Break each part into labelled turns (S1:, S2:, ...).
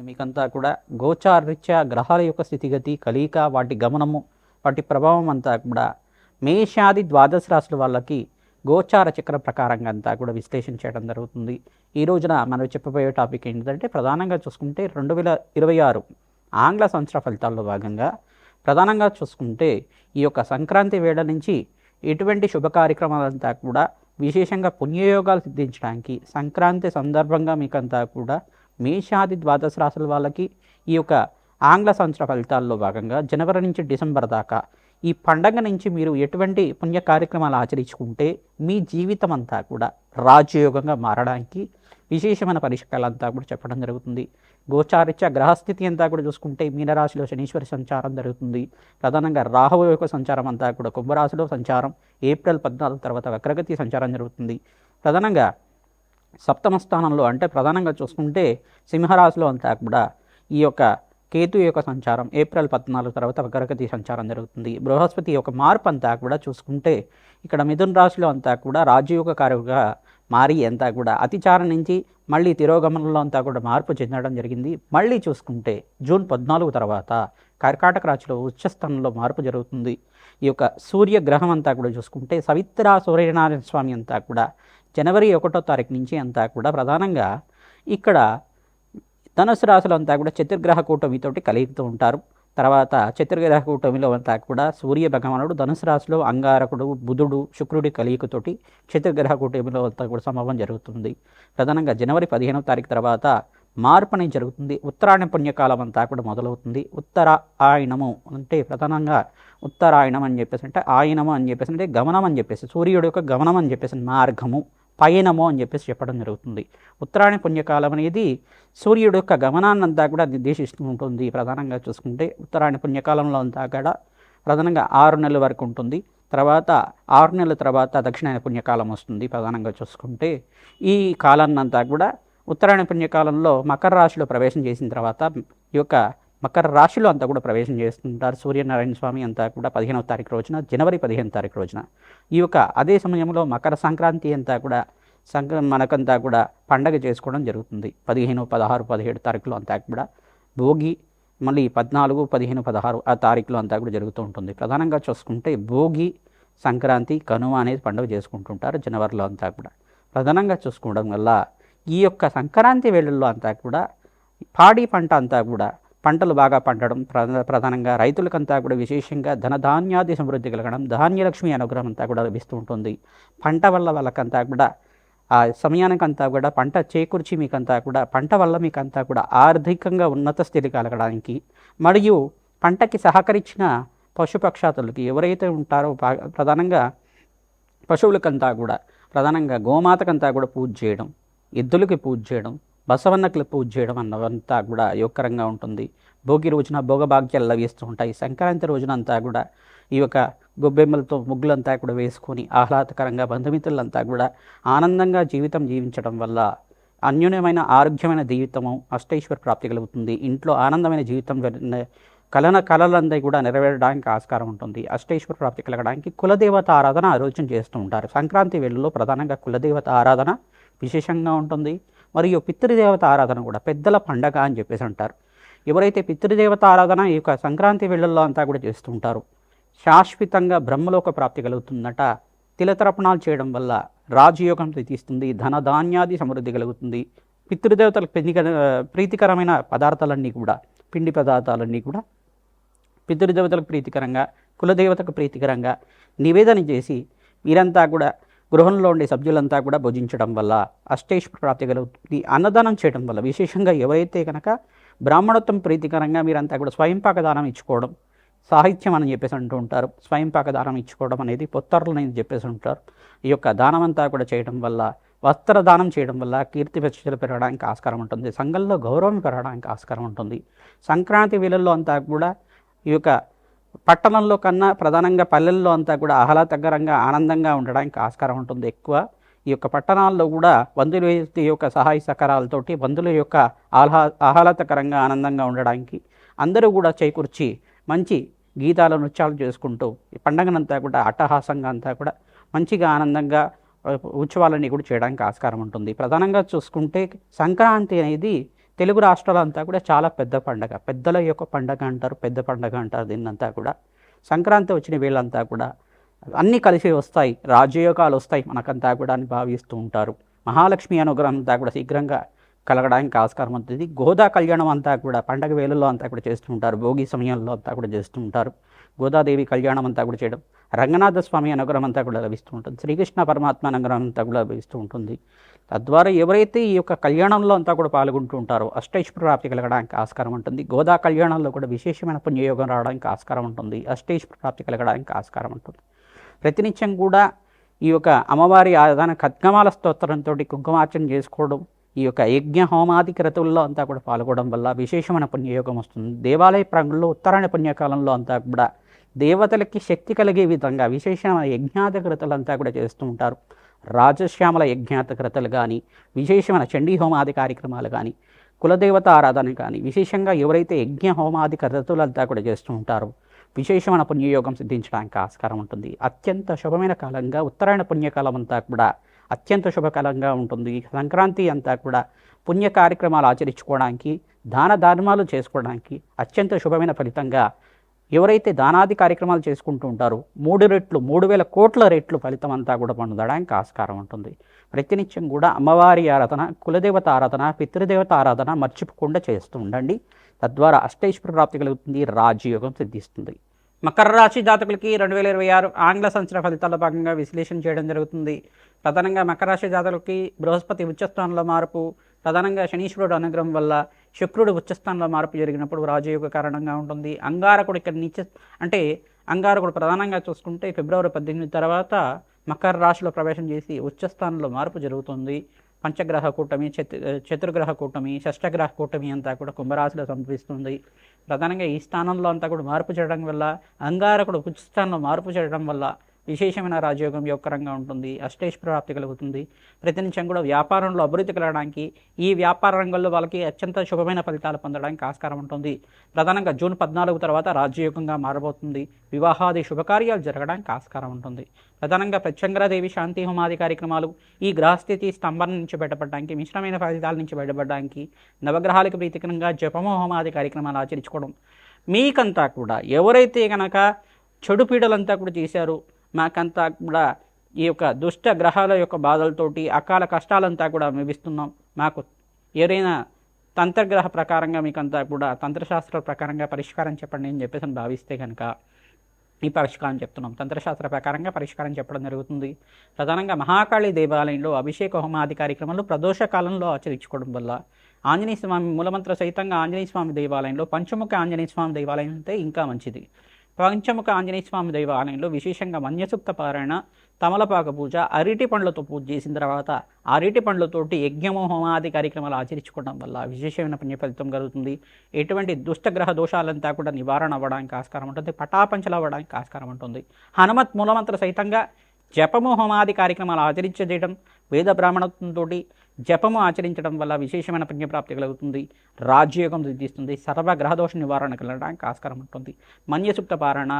S1: మీకంతా కూడా గోచారరీత్యా గ్రహాల యొక్క స్థితిగతి కలయిక వాటి గమనము వాటి ప్రభావం అంతా కూడా మేషాది ద్వాదశ రాశుల వాళ్ళకి గోచార చక్ర ప్రకారంగా అంతా కూడా విశ్లేషణ చేయడం జరుగుతుంది. ఈ రోజున మనం చెప్పబోయే టాపిక్ ఏంటంటే ప్రధానంగా చూసుకుంటే 2026 ఆంగ్ల సంవత్సర ఫలితాల్లో భాగంగా ప్రధానంగా చూసుకుంటే ఈ యొక్క సంక్రాంతి వేళ నుంచి ఎటువంటి శుభ కార్యక్రమాలంతా కూడా విశేషంగా పుణ్యయోగాలు సిద్ధించడానికి సంక్రాంతి సందర్భంగా మీకంతా కూడా మేషాది ద్వాదశ రాశుల వాళ్ళకి ఈ యొక్క ఆంగ్ల సంవత్సర ఫలితాల్లో భాగంగా జనవరి నుంచి డిసెంబర్ దాకా ఈ పండగ నుంచి మీరు ఎటువంటి పుణ్య కార్యక్రమాలు ఆచరించుకుంటే మీ జీవితం అంతా కూడా రాజయోగంగా మారడానికి విశేషమైన పరిష్కారాలంతా కూడా చెప్పడం జరుగుతుంది. గోచారిత్య గ్రహస్థితి అంతా కూడా చూసుకుంటే మీనరాశిలో శనీశ్వరి సంచారం జరుగుతుంది. ప్రధానంగా రాహువు యొక్క సంచారం అంతా కూడా కుంభరాశిలో సంచారం ఏప్రిల్ 14 తర్వాత వక్రగతి సంచారం జరుగుతుంది. ప్రధానంగా సప్తమ స్థానంలో అంటే ప్రధానంగా చూసుకుంటే సింహరాశిలో అంతా కూడా ఈ యొక్క కేతు యొక్క సంచారం ఏప్రిల్ 14 తర్వాత వక్రగతి సంచారం జరుగుతుంది. బృహస్పతి యొక్క మార్పు అంతా కూడా చూసుకుంటే ఇక్కడ మిథున రాశిలో అంతా కూడా రాజయోగ కారకుగా మారి అంతా కూడా అతిచారం నుంచి మళ్ళీ తిరోగమనంలో అంతా కూడా మార్పు చెందడం జరిగింది. మళ్ళీ చూసుకుంటే జూన్ 14 తర్వాత కర్కాటక రాశిలో ఉచ్చస్థానంలో మార్పు జరుగుతుంది. ఈ యొక్క సూర్యగ్రహం అంతా కూడా చూసుకుంటే సవిత్ర సూర్యనారాయణ స్వామి అంతా కూడా జనవరి 1వ తారీఖు నుంచి అంతా కూడా ప్రధానంగా ఇక్కడ ధనుసు రాశిలో అంతా కూడా చతుర్గ్రహ కూటమితోటి కలుగుతూ ఉంటారు. తర్వాత చతుర్గ్రహ కూటమిలో అంతా కూడా సూర్య భగవానుడు ధనుసు రాశిలో అంగారకుడు బుధుడు శుక్రుడి కలియుకతోటి చతుర్గ్రహ కూటమిలో అంతా కూడా సంభవం జరుగుతుంది. ప్రధానంగా జనవరి 15వ తారీఖు తర్వాత మార్పు అనేది జరుగుతుంది. ఉత్తరాయణ పుణ్యకాలం అంతా కూడా మొదలవుతుంది. ఉత్తరాయణము అంటే ప్రధానంగా ఉత్తరాయణం అని చెప్పేసి అంటే ఆయనము అని చెప్పేసి అంటే గమనం అని చెప్పేసి సూర్యుడు యొక్క గమనం అని చెప్పేసి మార్గము పయనము అని చెప్పేసి చెప్పడం జరుగుతుంది. ఉత్తరాయణ పుణ్యకాలం అనేది సూర్యుడు యొక్క గమనాన్నంతా కూడా నిర్దేశిస్తూ ఉంటుంది. ప్రధానంగా చూసుకుంటే ఉత్తరాయణ పుణ్యకాలంలో అంతా కూడా ప్రధానంగా 6 నెలల వరకు ఉంటుంది. తర్వాత 6 నెలల తర్వాత దక్షిణాయన పుణ్యకాలం వస్తుంది. ప్రధానంగా చూసుకుంటే ఈ కాలాన్నంతా కూడా ఉత్తరాయణ పుణ్యకాలంలో మకర రాశిలో ప్రవేశం చేసిన తర్వాత ఈ యొక్క మకర రాశిలో అంతా కూడా ప్రవేశం చేస్తుంటారు సూర్యనారాయణ స్వామి అంతా కూడా 15వ తారీఖు రోజున జనవరి 15వ తారీఖు రోజున. ఈ యొక్క అదే సమయంలో మకర సంక్రాంతి అంతా కూడా మనకంతా కూడా పండగ చేసుకోవడం జరుగుతుంది. 15, 16, 17 తారీఖులో అంతా కూడా భోగి మళ్ళీ 14, 15, 16 ఆ తారీఖులో అంతా కూడా జరుగుతూ ఉంటుంది. ప్రధానంగా చూసుకుంటే భోగి సంక్రాంతి కనుమ అనేది పండుగ చేసుకుంటుంటారు జనవరిలో అంతా కూడా. ప్రధానంగా చూసుకోవడం వల్ల ఈ యొక్క సంక్రాంతి వేళల్లో అంతా కూడా పాడి పంట అంతా కూడా పంటలు బాగా పండడం ప్రధానంగా రైతులకంతా కూడా విశేషంగా ధనధాన్యాది సమృద్ధి కలగడం ధాన్యలక్ష్మి అనుగ్రహం అంతా కూడా లభిస్తూ ఉంటుంది. పంట వల్ల వాళ్ళకంతా కూడా ఆ సమయానికంతా కూడా పంట చేకూర్చి మీకంతా కూడా పంట వల్ల మీకంతా కూడా ఆర్థికంగా ఉన్నత స్థితి కలగడానికి మరియు పంటకి సహకరించిన పశుపక్షాతులకి ఎవరైతే ఉంటారో ప్రధానంగా పశువులకంతా కూడా ప్రధానంగా గోమాతకంతా కూడా పూజ చేయడం ఎద్దులకి పూజ చేయడం బసవన్నకులు పూజ చేయడం అన్నవంతా కూడా యోగకరంగా ఉంటుంది. భోగి రోజున భోగభాగ్యాలు లభిస్తూ ఉంటాయి. సంక్రాంతి రోజున అంతా కూడా ఈ యొక్క గొబ్బెమ్మలతో ముగ్గులంతా కూడా వేసుకొని ఆహ్లాదకరంగా బంధుమిత్రులంతా కూడా ఆనందంగా జీవితం జీవించడం వల్ల అన్యోన్యమైన ఆరోగ్యమైన జీవితము అష్టైశ్వర ప్రాప్తి కలుగుతుంది. ఇంట్లో ఆనందమైన జీవితం కళలందరూ కూడా నెరవేరడానికి ఆస్కారం ఉంటుంది. అష్టైశ్వర ప్రాప్తి కలగడానికి కులదేవత ఆరాధన ఆ రోజున చేస్తూ ఉంటారు. సంక్రాంతి వేళల్లో ప్రధానంగా కులదేవత ఆరాధన విశేషంగా ఉంటుంది. మరియు పితృదేవత ఆరాధన కూడా పెద్దల పండగ అని చెప్పేసి అంటారు. ఎవరైతే పితృదేవత ఆరాధన ఈ యొక్క సంక్రాంతి వేళల్లో అంతా కూడా చేస్తుంటారో శాశ్వతంగా బ్రహ్మలోక ప్రాప్తి కలుగుతుందట. తిలతర్పణాలు చేయడం వల్ల రాజయోగం తీస్తుంది. ధనధాన్యాది సమృద్ధి కలుగుతుంది. పితృదేవతలకు ప్రీతికరమైన పదార్థాలన్నీ కూడా పిండి పదార్థాలన్నీ కూడా పితృదేవతలకు ప్రీతికరంగా కులదేవతకు ప్రీతికరంగా నివేదన చేసి వీరంతా కూడా గృహంలో ఉండే సభ్యులంతా కూడా భుజించడం వల్ల అష్టైశ్వర ప్రాప్తి కలుగుతుంది. అన్నదానం చేయడం వల్ల విశేషంగా ఎవరైతే కనుక బ్రాహ్మణత్వం ప్రీతికరంగా మీరంతా కూడా స్వయంపాక దానం ఇచ్చుకోవడం సాహిత్యం అని చెప్పేసి అంటూ ఉంటారు. స్వయంపాక దానం ఇచ్చుకోవడం అనేది పొత్తర్లు అని చెప్పేసి ఉంటారు. ఈ యొక్క దానం అంతా కూడా చేయడం వల్ల వస్త్రదానం చేయడం వల్ల కీర్తి ప్రతిష్టలు పెరగడానికి ఆస్కారం ఉంటుంది. సంఘంలో గౌరవం పెరగడానికి ఆస్కారం ఉంటుంది. సంక్రాంతి వేళల్లో అంతా కూడా ఈ యొక్క పట్టణంలో కన్నా ప్రధానంగా పల్లెల్లో అంతా కూడా ఆహ్లాదకరంగా ఆనందంగా ఉండడానికి ఆస్కారం ఉంటుంది. ఎక్కువ ఈ యొక్క పట్టణాల్లో కూడా బంధువుల యొక్క సహాయ సహకారాలతోటి బంధువుల యొక్క ఆహ్లాదకరంగా ఆనందంగా ఉండడానికి అందరూ కూడా చేకూర్చి మంచి గీతాలు నృత్యాలు చేసుకుంటూ ఈ పండగనంతా కూడా అట్టహాసంగా అంతా కూడా మంచిగా ఆనందంగా ఉత్సవాలన్నీ కూడా చేయడానికి ఆస్కారం ఉంటుంది. ప్రధానంగా చూసుకుంటే సంక్రాంతి అనేది తెలుగు రాష్ట్రాలంతా కూడా చాలా పెద్ద పండగ, పెద్దల యొక్క పండగ అంటారు, పెద్ద పండగ అంటారు దీన్నంతా కూడా. సంక్రాంతి వచ్చిన వీళ్ళంతా కూడా అన్నీ కలిసి వస్తాయి, రాజయోగాలు వస్తాయి మనకంతా కూడా అని భావిస్తూ ఉంటారు. మహాలక్ష్మి అనుగ్రహం అంతా కూడా శీఘ్రంగా కలగడానికి ఆస్కారం ఉంటుంది. గోదా కళ్యాణం అంతా కూడా పండగ వేళల్లో అంతా కూడా చేస్తూ ఉంటారు, భోగి సమయంలో అంతా కూడా చేస్తూ ఉంటారు. గోదాదేవి కళ్యాణం అంతా కూడా చేయడం, రంగనాథ స్వామి అనుగ్రహం అంతా కూడా లభిస్తూ ఉంటుంది, శ్రీకృష్ణ పరమాత్మ అనుగ్రహం అంతా కూడా లభిస్తూ ఉంటుంది. తద్వారా ఎవరైతే ఈ యొక్క కళ్యాణంలో అంతా కూడా పాల్గొంటూ ఉంటారో అష్టైశ్వర్య ప్రాప్తి కలగడానికి ఆస్కారం ఉంటుంది. గోదా కళ్యాణంలో కూడా విశేషమైన పుణ్యయోగం రావడానికి ఆస్కారం ఉంటుంది, అష్టైశ్వర్య ప్రాప్తి కలగడానికి ఆస్కారం ఉంటుంది. ప్రతినిత్యం కూడా ఈ యొక్క అమ్మవారి ఆరాధన ఖడ్గమాల స్తోత్రంతో కుంకుమార్చన చేసుకోవడం, ఈ యొక్క యజ్ఞ హోమాది క్రతువుల్లో అంతా కూడా పాల్గొనడం వల్ల విశేషమైన పుణ్యయోగం వస్తుంది. దేవాలయ ప్రాంగణంలో ఉత్తరాయణ పుణ్యకాలంలో అంతా కూడా దేవతలకి శక్తి కలిగే విధంగా విశేషమైన యజ్ఞాత క్రతులంతా కూడా చేస్తూ ఉంటారు. రాజశ్యామల యజ్ఞాత క్రతులు కానీ, విశేషమైన చండీ హోమాది కార్యక్రమాలు కానీ, కులదేవత ఆరాధన కానీ, విశేషంగా ఎవరైతే యజ్ఞ హోమాది క్రతులంతా కూడా చేస్తూ ఉంటారో విశేషమైన పుణ్యయోగం సిద్ధించడానికి ఆస్కారం ఉంటుంది. అత్యంత శుభమైన కాలంగా ఉత్తరాయణ పుణ్యకాలం అంతా కూడా అత్యంత శుభకాలంగా ఉంటుంది. సంక్రాంతి అంతా కూడా పుణ్య కార్యక్రమాలు ఆచరించుకోవడానికి, దాన ధర్మాలు చేసుకోవడానికి అత్యంత శుభమైన ఫలితంగా ఎవరైతే దానాది కార్యక్రమాలు చేసుకుంటూ ఉంటారో 3 రెట్లు 3,000 కోట్ల రెట్లు ఫలితం అంతా కూడా పొందడానికి ఆస్కారం ఉంటుంది. ప్రతినిత్యం కూడా అమ్మవారి ఆరాధన, కులదేవత ఆరాధన, పితృదేవత ఆరాధన మర్చిపోకుండా చేస్తూ ఉండండి. తద్వారా అష్టైశ్వర్య ప్రాప్తి కలుగుతుంది, రాజయోగం సిద్ధిస్తుంది. మకర రాశి జాతకులకి 2026 ఆంగ్ల సంవత్సర ఫలితాల్లో భాగంగా విశ్లేషణ చేయడం జరుగుతుంది. ప్రధానంగా మకర రాశి జాతకులకి బృహస్పతి ఉచ్చస్థానంలో మార్పు, ప్రధానంగా శనీశ్వరుడు అనుగ్రహం వల్ల శుక్రుడు ఉచ్చస్థానంలో మార్పు జరిగినప్పుడు రాజయోగ కారణంగా ఉంటుంది. అంగారకుడు ఇక్కడ అంటే అంగారకుడు ప్రధానంగా చూసుకుంటే ఫిబ్రవరి 18 తర్వాత మకర రాశిలో ప్రవేశం చేసి ఉచ్చస్థానంలో మార్పు జరుగుతుంది. పంచగ్రహ కూటమి, చతుర్గ్రహ కూటమి, షష్టగ్రహ కూటమి అంతా కూడా కుంభరాశిలో సంభవిస్తుంది. ప్రధానంగా ఈ స్థానంలో అంతా కూడా మార్పు చేయడం వల్ల, అంగారకుడు ఉచ్చస్థానంలో మార్పు చేయడం వల్ల విశేషమైన రాజయోగం యోగకరంగా ఉంటుంది, అష్టైశ్వర్య ప్రాప్తి కలుగుతుంది. ప్రతినిత్యం కూడా వ్యాపారంలో అభివృద్ధి కలగడానికి, ఈ వ్యాపార రంగంలో వాళ్ళకి అత్యంత శుభమైన ఫలితాలు పొందడానికి ఆస్కారం ఉంటుంది. ప్రధానంగా జూన్ 14 తర్వాత రాజయోగంగా మారబోతుంది. వివాహాది శుభకార్యాలు జరగడానికి ఆస్కారం ఉంటుంది. ప్రధానంగా ప్రత్యంగరాదేవి శాంతి హోమాది కార్యక్రమాలు, ఈ గ్రహస్థితి స్తంభం నుంచి బయటపడడానికి, మిశ్రమైన ఫలితాల నుంచి బయటపడడానికి, నవగ్రహాలకు ప్రీతికరంగా జపము హోమాది కార్యక్రమాలు ఆచరించుకోవడం, మీకంతా కూడా ఎవరైతే కనుక చెడు పీడలంతా కూడా చేశారో, మాకంతా కూడా ఈ యొక్క దుష్ట గ్రహాల యొక్క బాధలతోటి అకాల కష్టాలంతా కూడా అనుభవిస్తున్నాం, మాకు ఏదైనా తంత్రగ్రహ ప్రకారంగా మీకంతా కూడా తంత్రశాస్త్ర ప్రకారంగా పరిష్కారం చెప్పండి అని చెప్పేసి భావిస్తే కనుక ఈ పరిష్కారం చెప్తున్నాం. తంత్రశాస్త్ర ప్రకారంగా పరిష్కారం చెప్పడం జరుగుతుంది. ప్రధానంగా మహాకాళి దేవాలయంలో అభిషేక హోమాది కార్యక్రమాలు ప్రదోష కాలంలో ఆచరించుకోవడం వల్ల, ఆంజనేయ స్వామి మూలమంత్ర సహితంగా ఆంజనేయ స్వామి దేవాలయంలో పంచముఖ ఆంజనేయ స్వామి దేవాలయం అయితే ఇంకా మంచిది. పంచముఖ ఆంజనేయ స్వామి దేవాలయంలో విశేషంగా మన్యసూక్త పారాయణ, తమలపాక పూజ, అరటి పండ్లతో పూజ చేసిన తర్వాత అరటి పండ్లతోటి యజ్ఞము హోమాది కార్యక్రమాలు ఆచరించుకోవడం వల్ల విశేషమైన పుణ్య ఫలితం కలుగుతుంది. ఎటువంటి దుష్టగ్రహ దోషాలంతా కూడా నివారణ అవ్వడానికి ఆస్కారం ఉంటుంది, పటాపంచలు అవ్వడానికి ఆస్కారం ఉంటుంది. హనుమత్ మూలమంత్ర సహితంగా జపము హోమాది కార్యక్రమాలు ఆచరించడం, వేద బ్రాహ్మణత్వంతో జపము ఆచరించడం వల్ల విశేషమైన పుణ్యప్రాప్తి కలుగుతుంది, రాజ్యయోగం సిద్ధిస్తుంది, సర్వగ్రహదోష నివారణ కలగడానికి ఆస్కారం ఉంటుంది. మన్యసూక్త పారణ,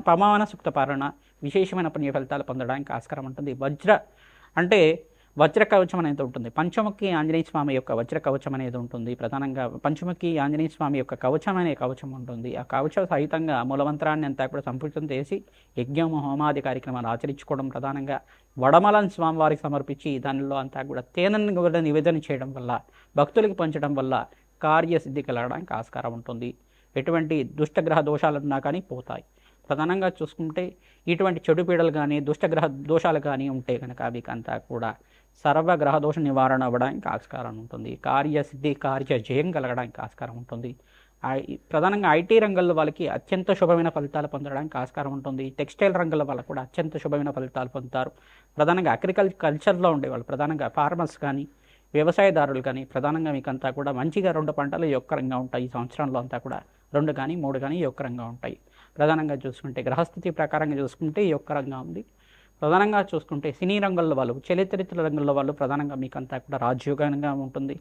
S1: పవన సూక్త పారణ విశేషమైన పుణ్య ఫలితాలు పొందడానికి ఆస్కారం ఉంటుంది. వజ్ర కవచం అనేది ఉంటుంది. పంచముఖి ఆంజనేయ స్వామి యొక్క వజ్ర కవచం అనేది ఉంటుంది. ప్రధానంగా పంచముఖి ఆంజనేయ స్వామి యొక్క కవచం అనే కవచం ఉంటుంది. ఆ కవచం సహితంగా మూలమంత్రాన్ని అంతా కూడా సంపూర్ణం చేసి యజ్ఞము హోమాది కార్యక్రమాలు ఆచరించుకోవడం, ప్రధానంగా వడమలను స్వామివారికి సమర్పించి దానిలో అంతా కూడా తేనెను కూడా నివేదన చేయడం వల్ల, భక్తులకు పంచడం వల్ల కార్యసిద్ధి కలగడానికి ఆస్కారం ఉంటుంది. ఎటువంటి దుష్టగ్రహ దోషాలున్నా కానీ పోతాయి. ప్రధానంగా చూసుకుంటే ఇటువంటి చెడు పీడలు కానీ దుష్టగ్రహ దోషాలు కానీ ఉంటే కనుక అవికంతా కూడా సర్వగ్రహ దోష నివారణ అవ్వడానికి ఆస్కారం ఉంటుంది. కార్యసిద్ధి, కార్య జయం కలగడానికి ఆస్కారం ఉంటుంది. ప్రధానంగా ఐటీ రంగంలో వాళ్ళకి అత్యంత శుభమైన ఫలితాలు పొందడానికి ఆస్కారం ఉంటుంది. టెక్స్టైల్ రంగంలో వాళ్ళకు కూడా అత్యంత శుభమైన ఫలితాలు పొందుతారు. ప్రధానంగా కల్చర్లో ఉండేవాళ్ళు, ప్రధానంగా ఫార్మర్స్ కానీ వ్యవసాయదారులు కానీ ప్రధానంగా మీకంతా కూడా మంచిగా 2 పంటలు యొక్కరంగా ఉంటాయి. ఈ సంవత్సరంలో అంతా కూడా 2 కానీ 3 కానీ యొక్కరంగా ఉంటాయి. ప్రధానంగా చూసుకుంటే గ్రహస్థితి ప్రకారంగా చూసుకుంటే యొక్కరంగా ఉంది. ప్రధానంగా చూసుకుంటే సినీ రంగంలో వాళ్ళు, చలనచిత్ర రంగంలో వాళ్ళు ప్రధానంగా మీకంతా కూడా రాజయోగంగా ఉంటుంది.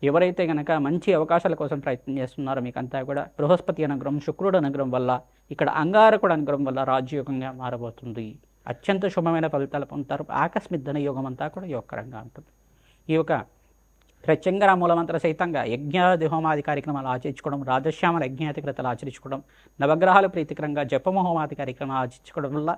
S1: ఎవరైతే కనుక మంచి అవకాశాల కోసం ప్రయత్నం చేస్తున్నారో మీకంతా కూడా బృహస్పతి అనుగ్రహం, శుక్రుడు అనుగ్రహం వల్ల, ఇక్కడ అంగారకుడు అనుగ్రహం వల్ల రాజయోగంగా మారబోతుంది. అత్యంత శుభమైన ఫలితాలు పొందుతారు. ఆకస్మిక ధన యోగం అంతా కూడా యోగకరంగా ఉంటుంది. ఈ యొక్క ప్రత్యంగర మూలమంత్ర సహితంగా యజ్ఞాది హోమాది కార్యక్రమాలు ఆచరించుకోవడం, రాజశ్యామల యజ్ఞాతి వ్రతాలు ఆచరించుకోవడం, నవగ్రహాలు ప్రీతికరంగా జపమ హోమాది కార్యక్రమాలు ఆచరించుకోవడం వల్ల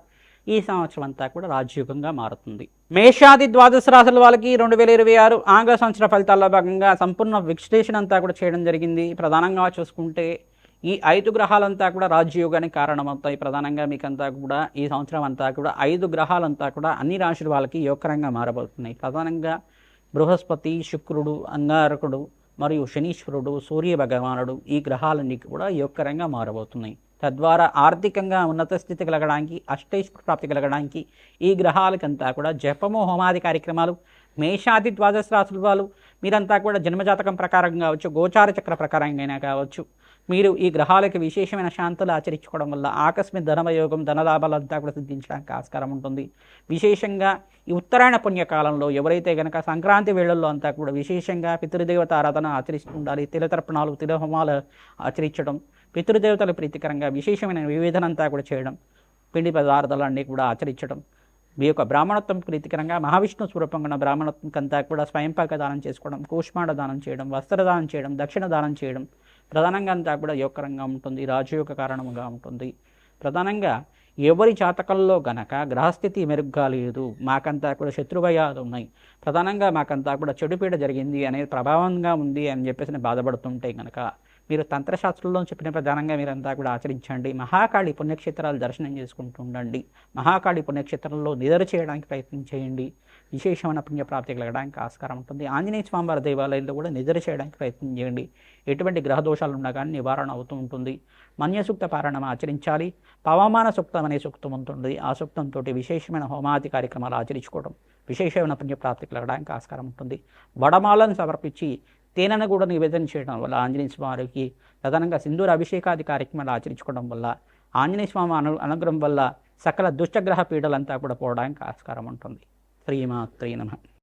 S1: ఈ సంవత్సరం అంతా కూడా రాజయోగంగా మారుతుంది. మేషాది ద్వాదశ రాశుల వాళ్ళకి 2026 ఆంగ్ల సంవత్సర ఫలితాల్లో భాగంగా సంపూర్ణ విశ్లేషణ అంతా కూడా చేయడం జరిగింది. ప్రధానంగా చూసుకుంటే ఈ 5 గ్రహాలంతా కూడా రాజయోగానికి కారణమవుతాయి. ప్రధానంగా మీకంతా కూడా ఈ సంవత్సరం అంతా కూడా 5 గ్రహాలంతా కూడా అన్ని రాశుల వాళ్ళకి యోగకరంగా మారబోతున్నాయి. ప్రధానంగా బృహస్పతి, శుక్రుడు, అంగారకుడు మరియు శనీశ్వరుడు, సూర్య భగవానుడు ఈ గ్రహాలన్నీ కూడా యోగకరంగా మారబోతున్నాయి. తద్వారా ఆర్థికంగా ఉన్నత స్థితి కలగడానికి, అష్టైశ్వర ప్రాప్తి కలగడానికి ఈ గ్రహాలకంతా కూడా జపము హోమాది కార్యక్రమాలు మేషాది ద్వాదశ రాశుల వాళ్ళు మీరంతా కూడా జన్మజాతకం ప్రకారం కావచ్చు, గోచార చక్ర ప్రకారంగా కావచ్చు, మీరు ఈ గ్రహాలకి విశేషమైన శాంతులు ఆచరించుకోవడం వల్ల ఆకస్మిక ధనవయోగం, ధనలాభాలంతా కూడా సిద్ధించడానికి ఆస్కారం ఉంటుంది. విశేషంగా ఈ ఉత్తరాయణ పుణ్యకాలంలో ఎవరైతే కనుక సంక్రాంతి వేళల్లో అంతా కూడా విశేషంగా పితృదేవత ఆరాధన ఆచరిస్తూ ఉండాలి. తిలతర్పణాలు, తిలహోమాలు ఆచరించడం, పితృదేవతల ప్రీతికరంగా విశేషమైన వివేదనంతా కూడా చేయడం, పిండి పదార్థాలన్నీ కూడా ఆచరించడం, మీ యొక్క బ్రాహ్మణత్వం ప్రీతికరంగా మహావిష్ణు స్వరూపంగా బ్రాహ్మణత్వంకంతా కూడా స్వయంపాక దానం చేసుకోవడం, కూష్మాండ దానం చేయడం, వస్త్రదానం చేయడం, దక్షిణ దానం చేయడం ప్రధానంగా అంతా కూడా యోగకరంగా ఉంటుంది, రాజయోగ కారణంగా ఉంటుంది. ప్రధానంగా ఎవరి జాతకంలో గనక గ్రహస్థితి మెరుగ్గా లేదు, మాకంతా కూడా శత్రుభయాలు ఉన్నాయి, ప్రధానంగా మాకంతా కూడా చెడుపీడ జరిగింది అనేది ప్రభావంగా ఉంది అని చెప్పేసి బాధపడుతుంటే కనుక మీరు తంత్రశాస్త్రంలో చెప్పిన ప్రధానంగా మీరంతా కూడా ఆచరించండి. మహాకాళి పుణ్యక్షేత్రాలు దర్శనం చేసుకుంటూ ఉండండి. మహాకాళి పుణ్యక్షేత్రంలో నిద్ర చేయడానికి ప్రయత్నం చేయండి. విశేషమైన పుణ్యప్రాప్తి కలగడానికి ఆస్కారం ఉంటుంది. ఆంజనేయ స్వామివారి దేవాలయంలో కూడా నిద్ర చేయడానికి ప్రయత్నం చేయండి. ఎటువంటి గ్రహ దోషాలు ఉన్నా కానీ నివారణ అవుతూ ఉంటుంది. మన్యసూక్త పారాయణం ఆచరించాలి. పవమాన సూక్తం అనే సూక్తం ఉంటుంది. ఆ సూక్తంతో విశేషమైన హోమాది కార్యక్రమాలు ఆచరించుకోవడం విశేషమైన పుణ్యప్రాప్తి కలగడానికి ఆస్కారం ఉంటుంది. వడమాలను సమర్పించి తేనెను కూడా నివేదన చేయడం వల్ల ఆంజనేయ స్వామికి ప్రధానంగా సింధూర అభిషేకాది కార్యక్రమాలు ఆచరించుకోవడం వల్ల ఆంజనేయ స్వామి అనుగ్రహం వల్ల సకల దుష్టగ్రహ పీడలంతా కూడా పోవడానికి ఆస్కారం ఉంటుంది. శ్రీమాత్రే నమః.